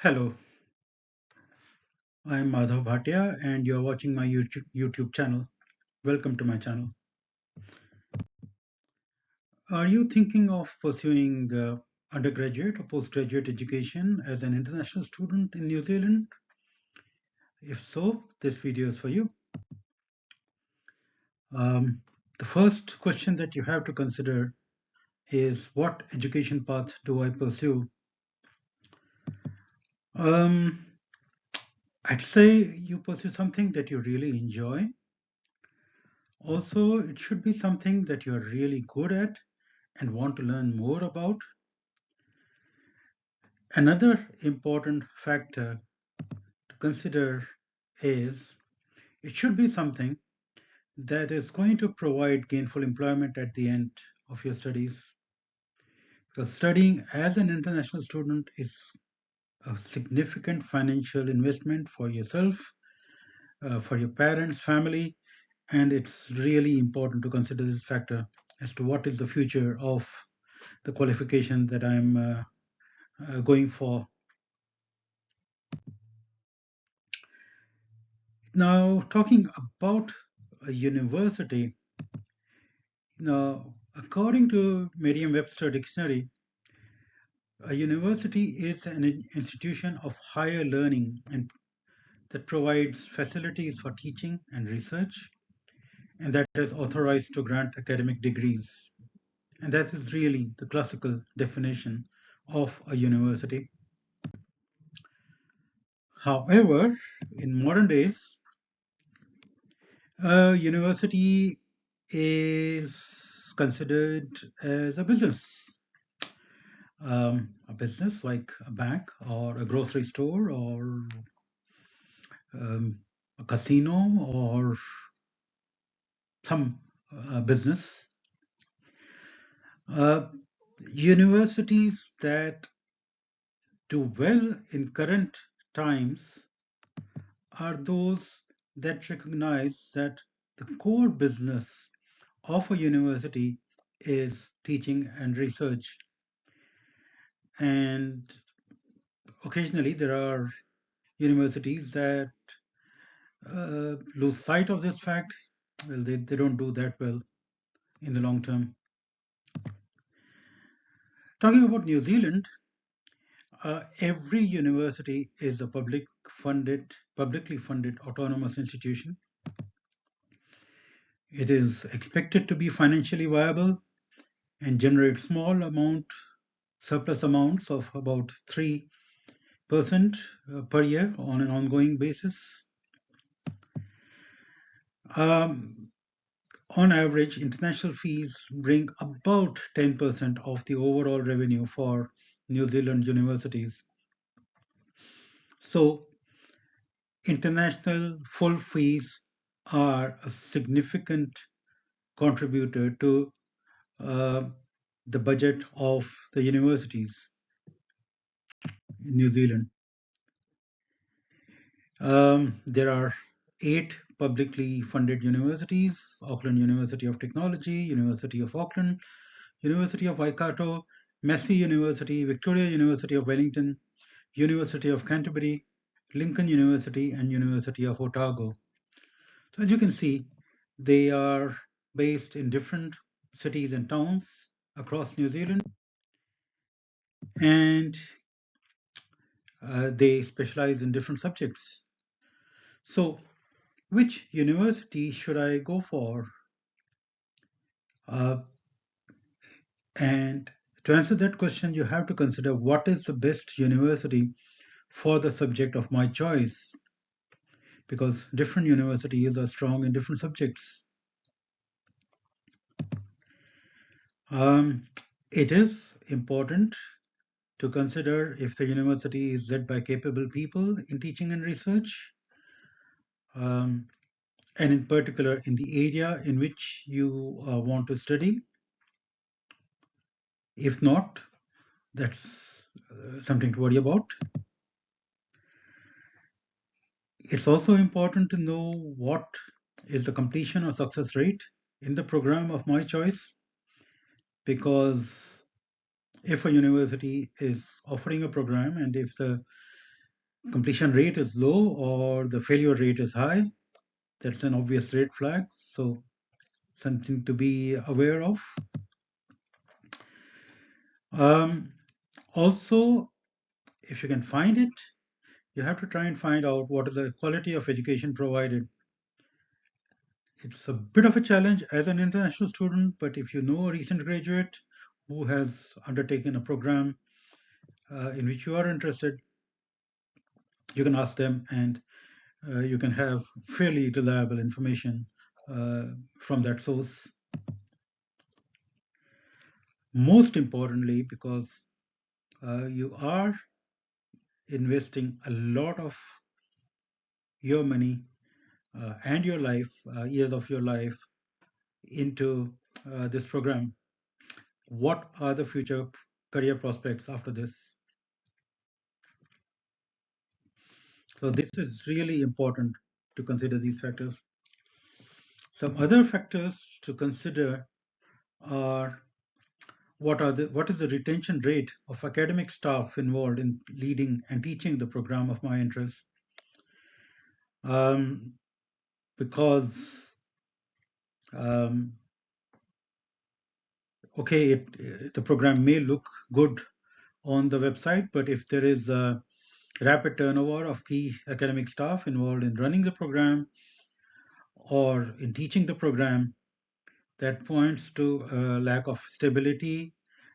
Hello, I'm Madhav Bhatia and you're watching my YouTube channel. Welcome to my channel. Are you thinking of pursuing undergraduate or postgraduate education as an international student in New Zealand? If so, this video is for you. Um, the first question that you have to consider is, what education path do I pursue? Um, I'd say you pursue something that you really enjoy. Also, it should be something that you're really good at and want to learn more about. Another important factor to consider is it should be something that is going to provide gainful employment at the end of your studies. Because studying as an international student is a significant financial investment for yourself, for your parents, family, and it's really important to consider this factor as to what is the future of the qualification that I'm going for. Now, talking about a university, now, according to Merriam-Webster Dictionary, a university is an institution of higher learning and that provides facilities for teaching and research, and that is authorized to grant academic degrees. And that is really the classical definition of a university. However, in modern days, a university is considered as a business like a bank or a grocery store or a casino or some business. Uh, Universities that do well in current times are those that recognize that the core business of a university is teaching and research. And occasionally there are universities that lose sight of this fact. Well, they don't do that well in the long term. Talking about New Zealand, every university is a publicly funded autonomous institution. It is expected to be financially viable and generate small amount surplus amounts of about 3% per year on an ongoing basis. Um, on average, international fees bring about 10% of the overall revenue for New Zealand universities. So, international full fees are a significant contributor to uh, the budget of the universities in New Zealand. There are 8 publicly funded universities: Auckland University of Technology, University of Auckland, University of Waikato, Massey University, Victoria University of Wellington, University of Canterbury, Lincoln University, and University of Otago. So as you can see, they are based in different cities and towns across New Zealand, and they specialize in different subjects. So, which university should I go for? Uh, and to answer that question, you have to consider what is the best university for the subject of my choice, because different universities are strong in different subjects. Um, it is important to consider if the university is led by capable people in teaching and research, um, and in particular in the area in which you want to study. If not, that's something to worry about. It's also important to know what is the completion or success rate in the program of my choice, because if a university is offering a program and if the completion rate is low or the failure rate is high, that's an obvious red flag. So something to be aware of. Um, Also, if you can find it, you have to try and find out what is the quality of education provided. It's a bit of a challenge as an international student, but if you know a recent graduate who has undertaken a program in which you are interested, you can ask them and you can have fairly reliable information uh, from that source. Most importantly, because you are investing a lot of your money and your life, years of your life into this program. What are the future career prospects after this? So this is really important to consider these factors. Some other factors to consider are what is the retention rate of academic staff involved in leading and teaching the program of my interest? Um, because um, okay, the program may look good on the website, but if there is a rapid turnover of key academic staff involved in running the program or in teaching the program, that points to a lack of stability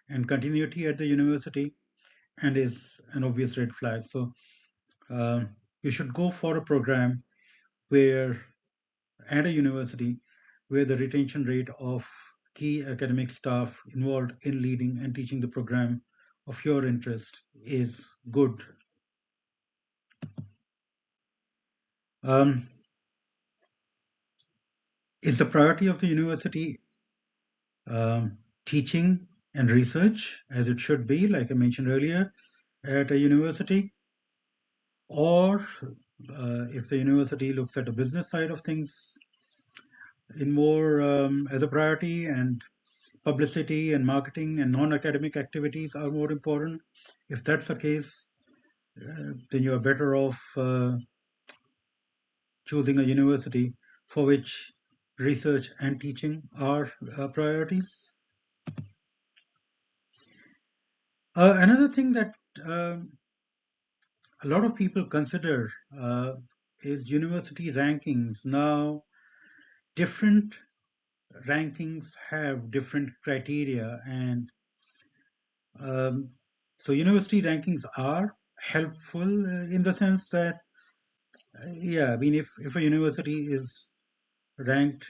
and continuity at the university and is an obvious red flag. So you should go for a program where, at a university, where the retention rate of key academic staff involved in leading and teaching the program of your interest is good. Um, is the priority of the university teaching and research as it should be, like I mentioned earlier, at a university? Or if the university looks at the business side of things in more as a priority, and publicity and marketing and non-academic activities are more important. If that's the case, then you are better off choosing a university for which research and teaching are priorities. Another thing that um a lot of people consider is university rankings. Now, different rankings have different criteria, and um, so university rankings are helpful in the sense that yeah, I mean, if a university is ranked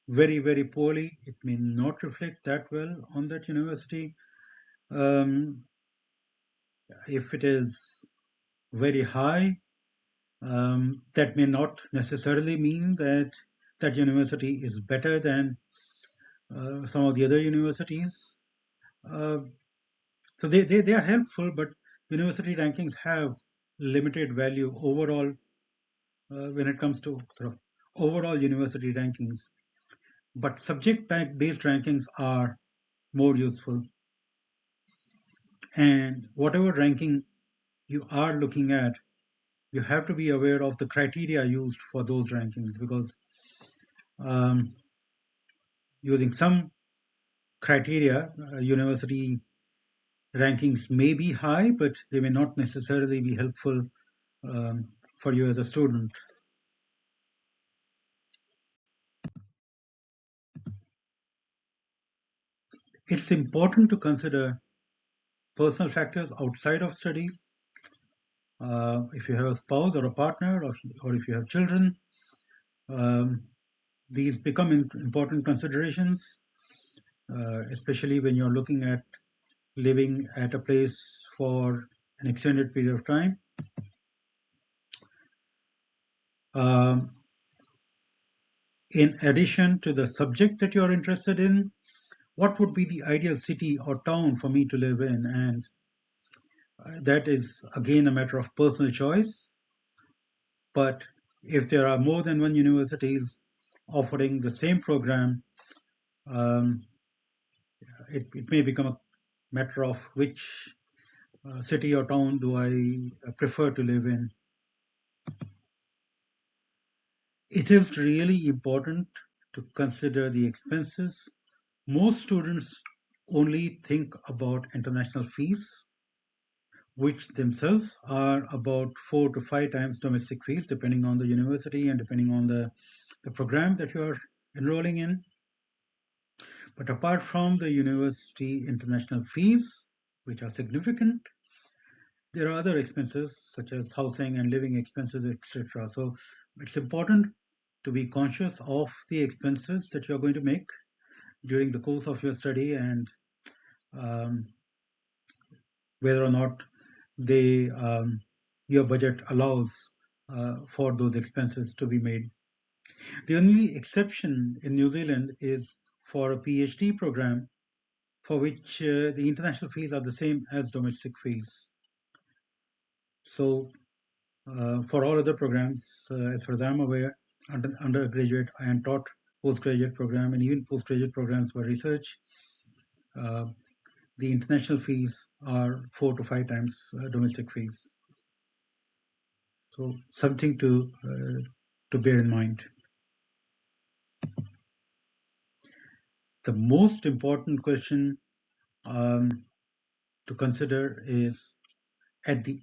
very poorly, it may not reflect that well on that university. um, if it is very high, that may not necessarily mean that that university is better than some of the other universities. uh, So they are helpful, but university rankings have limited value overall when it comes to sort of overall university rankings. But subject-based rankings are more useful. And whatever ranking you are looking at, you have to be aware of the criteria used for those rankings, because um, using some criteria, university rankings may be high, but they may not necessarily be helpful um, for you as a student. It's important to consider personal factors outside of studies. If you have a spouse or a partner, or if you have children, um, these become important considerations, especially when you're looking at living at a place for an extended period of time. Um, in addition to the subject that you're interested in, what would be the ideal city or town for me to live in? And that is again a matter of personal choice. But if there are more than one universities offering the same program, um, it may become a matter of which city or town do I prefer to live in? It is really important to consider the expenses. Most students only think about international fees, which themselves are about 4 to 5 times domestic fees, depending on the university and depending on the program that you're enrolling in. But apart from the university international fees, which are significant, there are other expenses such as housing and living expenses, etc. So it's important to be conscious of the expenses that you're going to make during the course of your study, and um, whether or not your budget allows for those expenses to be made. The only exception in New Zealand is for a PhD program, for which the international fees are the same as domestic fees. So for all other programs, as far as I'm aware, undergraduate and taught postgraduate program, and even postgraduate programs for research, uh, the international fees are 4 to 5 times domestic fees. So something to bear in mind. The most important question to consider is, at the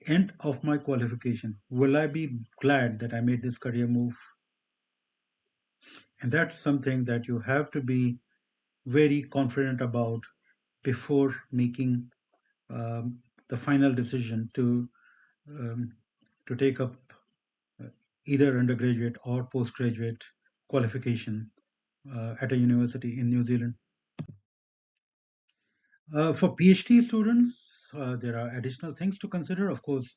end of my qualification, will I be glad that I made this career move? And that's something that you have to be very confident about before making um, the final decision um, to take up either undergraduate or postgraduate qualification at a university in New Zealand. For PhD students, there are additional things to consider. Of course,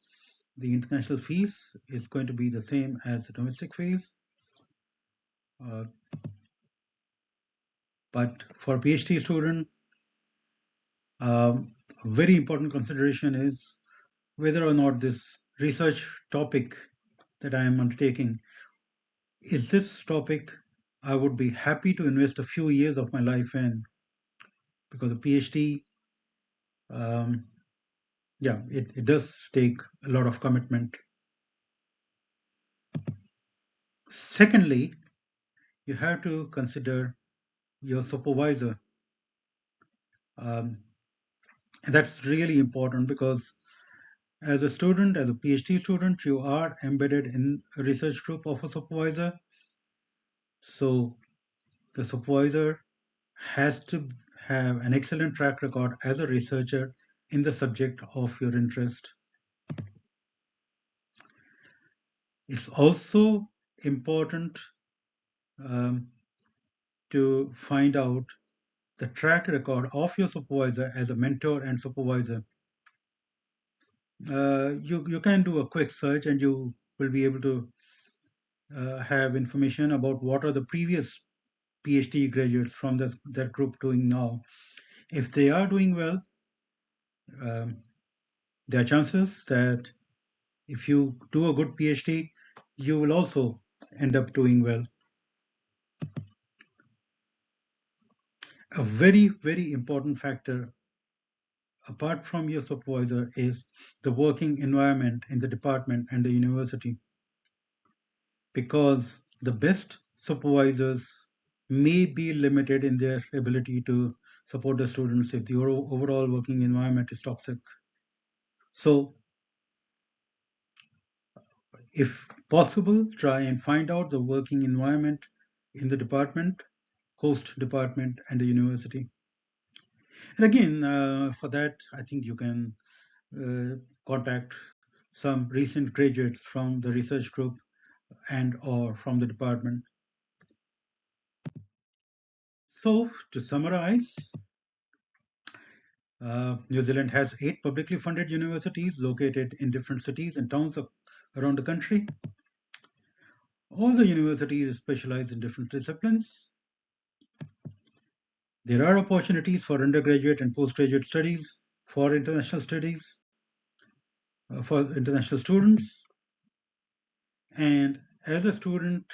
the international fees is going to be the same as the domestic fees. Uh, but for a PhD student, a very important consideration is whether or not this research topic that I am undertaking is this topic I would be happy to invest a few years of my life in, because a PhD, um, yeah, it does take a lot of commitment. Secondly, you have to consider your supervisor. Um, and that's really important because as a student, as a PhD student, you are embedded in a research group of a supervisor. So the supervisor has to have an excellent track record as a researcher in the subject of your interest. It's also important um, to find out the track record of your supervisor as a mentor and supervisor. You can do a quick search and you will be able to have information about what are the previous PhD graduates from that group doing now. If they are doing well, um, there are chances that if you do a good PhD, you will also end up doing well. A very, very important factor apart from your supervisor is the working environment in the department and the university, because the best supervisors may be limited in their ability to support the students if the overall working environment is toxic. So if possible, try and find out the working environment in the department, host department, and the university. And again, for that, I think you can contact some recent graduates from the research group and or from the department. So to summarize, New Zealand has 8 publicly funded universities located in different cities and towns around the country. All the universities specialize in different disciplines. There are opportunities for undergraduate and postgraduate studies, for international studies, for international students. And as a student,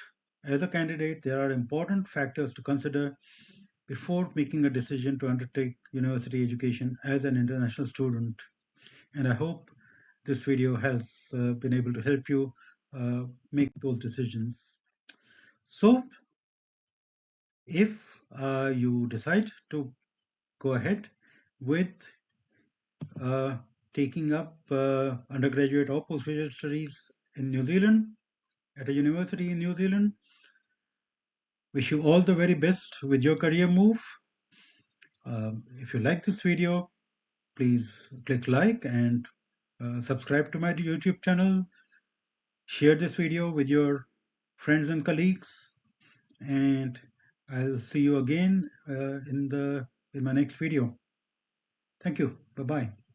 as a candidate, there are important factors to consider before making a decision to undertake university education as an international student. And I hope this video has been able to help you make those decisions. So, if you decide to go ahead with uh, taking up undergraduate or postgraduate studies in New Zealand, at a university in New Zealand, wish you all the very best with your career move. If you like this video, please click like and subscribe to my YouTube channel. Share this video with your friends and colleagues, and I'll see you again in my next video. Thank you. Bye bye.